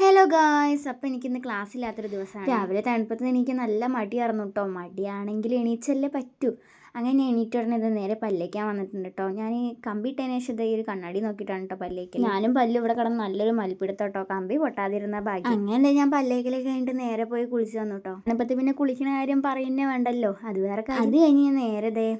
Hello guys, അപ്പോൾ എനിക്കിന്ന് ക്ലാസ്സില്ലാത്തൊരു ദിവസമാണ്. രാവിലെ തണുപ്പത്ത് എനിക്ക് നല്ല മടിയായിരുന്നു കേട്ടോ. മടിയാണെങ്കിൽ എണീച്ചല്ലേ പറ്റൂ. അങ്ങനെ എണീറ്റുടനെ ഇത് നേരെ പല്ലേക്കാൻ വന്നിട്ടുണ്ട് കേട്ടോ. ഞാൻ ഈ കമ്പി ഇട്ടതിന് ശേഷം ഈ ഒരു കണ്ണാടി നോക്കിയിട്ടാണ് കേട്ടോ പല്ലേക്കൽ. ഞാനും പല്ല് ഇവിടെ കിടന്ന് നല്ലൊരു മൽപ്പിടുത്തം കേട്ടോ. കമ്പി പൊട്ടാതിരുന്ന ഭാഗ്യം. അങ്ങനെ ഞാൻ പല്ലേക്കലൊക്കെ കഴിഞ്ഞിട്ട് നേരെ പോയി കുളിച്ച് വന്നു കേട്ടോ. തണുപ്പത്ത് പിന്നെ കുളിക്കുന്ന കാര്യം പറയുന്നേ വേണ്ടല്ലോ, അത് വേറെ കാര്യം. അത് കഴിഞ്ഞ് ഞാൻ നേരെ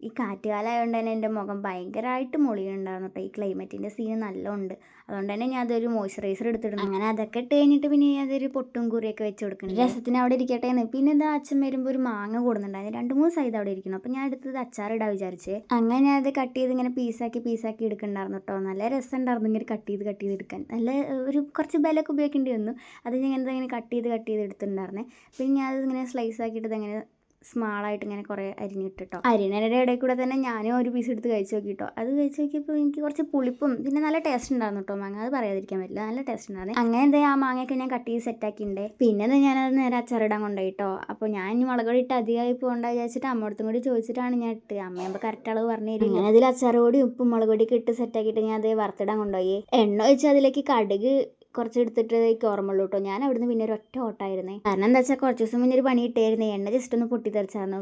ഈ കാറ്റുകാലമായതുകൊണ്ട് തന്നെ എൻ്റെ മുഖം ഭയങ്കരമായിട്ട് മൊളിയുണ്ടായിരുന്നു കേട്ടോ. ഈ ക്ലൈമറ്റിൻ്റെ സീൻ നല്ലതുണ്ട്. അതുകൊണ്ട് തന്നെ ഞാൻ അതൊരു മോയ്സ്ചറൈസർ എടുത്തിട്ടുണ്ട്. അങ്ങനെ അതൊക്കെ ഇട്ട് കഴിഞ്ഞിട്ട് പിന്നെ അതൊരു പൊട്ടും കുറിയൊക്കെ വെച്ച് കൊടുക്കുന്നുണ്ട്. രസത്തിന് അവിടെ ഇരിക്കട്ടെ എന്ന്. പിന്നെ ഇത് അച്ഛൻ വരുമ്പോൾ ഒരു മാങ്ങ കൂടുന്നുണ്ടായിരുന്നു. 2-3 സൈഡ് അവിടെ ഇരിക്കണം. അപ്പോൾ ഞാൻ എടുത്തത് അച്ചാറിടാൻ വിചാരിച്ചേ. അങ്ങനെ അത് കട്ട് ചെയ്ത് ഇങ്ങനെ പീസാക്കി എടുക്കണ്ടായിരുന്നു കേട്ടോ. നല്ല രസമുണ്ടായിരുന്നു ഇങ്ങനെ കട്ട് ചെയ്ത് എടുക്കാൻ. നല്ല ഒരു കുറച്ച് ബലമൊക്കെ ഉപയോഗിക്കേണ്ടി വന്നു. അത് ഞാൻ ഇങ്ങനെ കട്ട് ചെയ്ത് എടുത്തിട്ടുണ്ടായിരുന്നേ. പിന്നെ ഞാൻ അത് ഇങ്ങനെ സ്ലൈസ് ആക്കിയിട്ട് ഇങ്ങനെ സ്മാളായിട്ട് ഇങ്ങനെ കുറേ അരിഞ്ഞിട്ടോ. അരിഞ്ഞതിൻ്റെ ഇടയിൽ കൂടെ തന്നെ ഞാനും ഒരു പീസ് എടുത്ത് കഴിച്ച് നോക്കിട്ടോ. അത് കഴിച്ച് നോക്കിയപ്പോൾ എനിക്ക് കുറച്ച് പുളിപ്പും പിന്നെ നല്ല ടേസ്റ്റ് ഉണ്ടായിരുന്നു കേട്ടോ. മാങ്ങ അത് പറയാതിരിക്കാൻ പറ്റില്ല, നല്ല ടേസ്റ്റ് ഉണ്ടായിരുന്നു. അങ്ങനെ ആ മാങ്ങയൊക്കെ ഞാൻ കട്ട് ചെയ്ത് സെറ്റാക്കിയിട്ടുണ്ട്. പിന്നെ ഞാനത് നേരെ അച്ചാറിടാൻ കൊണ്ടുപോയിട്ടോ. അപ്പോൾ ഞാൻ ഇനി മുളക് പൊടി ഇട്ട് അധികമായി പോകണ്ട വിചാരിച്ചിട്ട് അമ്മയോടത്തും കൂടി ചോദിച്ചിട്ടാണ് ഞാൻ ഇട്ട്. അമ്മയാകുമ്പോൾ കറക്റ്റ് അളവ് പറഞ്ഞു തരും. ഞാൻ അതിൽ അച്ചാർ പൊടി ഉപ്പും മുളക് പൊടിയൊക്കെ ഇട്ട് സെറ്റാക്കിയിട്ട് ഞാൻ അത് വറുത്തിടാൻ കൊണ്ടുപോയി. എണ്ണ ഒഴിച്ച് അതിലേക്ക് കടുക് കുറച്ച് എടുത്തിട്ട് എനിക്ക് ഓർമ്മയുള്ളൂ കേട്ടോ. ഞാൻ അവിടുന്ന് പിന്നെ ഒരു ഒറ്റ ഓട്ടമായിരുന്നേ. കാരണം എന്താ വെച്ചാൽ കുറച്ച് ദിവസം മുന്നേ ഒരു പണി ഇട്ടായിരുന്നു. എണ്ണ ജസ്റ്റ് ഒന്ന് പൊട്ടിത്തെറിച്ചായിരുന്നു.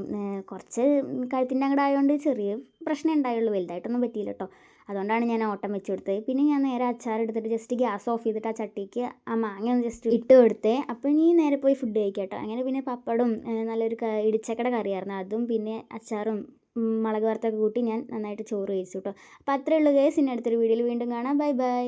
കുറച്ച് കഴുത്തിൻ്റെ അങ്ങോട്ട് ആയതുകൊണ്ട് ചെറിയ പ്രശ്നം ഉണ്ടായുള്ളൂ, വലുതായിട്ടൊന്നും പറ്റിയില്ല കേട്ടോ. അതുകൊണ്ടാണ് ഞാൻ ഓട്ടം വെച്ച് കൊടുത്തത്. പിന്നെ ഞാൻ നേരെ അച്ചാർ എടുത്തിട്ട് ജസ്റ്റ് ഗ്യാസ് ഓഫ് ചെയ്തിട്ട് ആ ചട്ടിക്ക് ആ മാങ്ങ ഒന്ന് ജസ്റ്റ് ഇട്ട് കൊടുത്തേ. അപ്പോൾ ഇനി നേരെ പോയി ഫുഡ് കഴിക്കാം കേട്ടോ. അങ്ങനെ പിന്നെ പപ്പടും നല്ലൊരു ഇടിച്ചക്കട കറിയായിരുന്നു, അതും പിന്നെ അച്ചാറും മുളക് വറുത്തൊക്കെ കൂട്ടി ഞാൻ നന്നായിട്ട് ചോറ് കഴിച്ചു കേട്ടോ. അപ്പോൾ അത്രയേ ഉള്ളൂ ഗൈസ്. ഇനി അടുത്തൊരു വീഡിയോയിൽ വീണ്ടും കാണാം. Bye bye.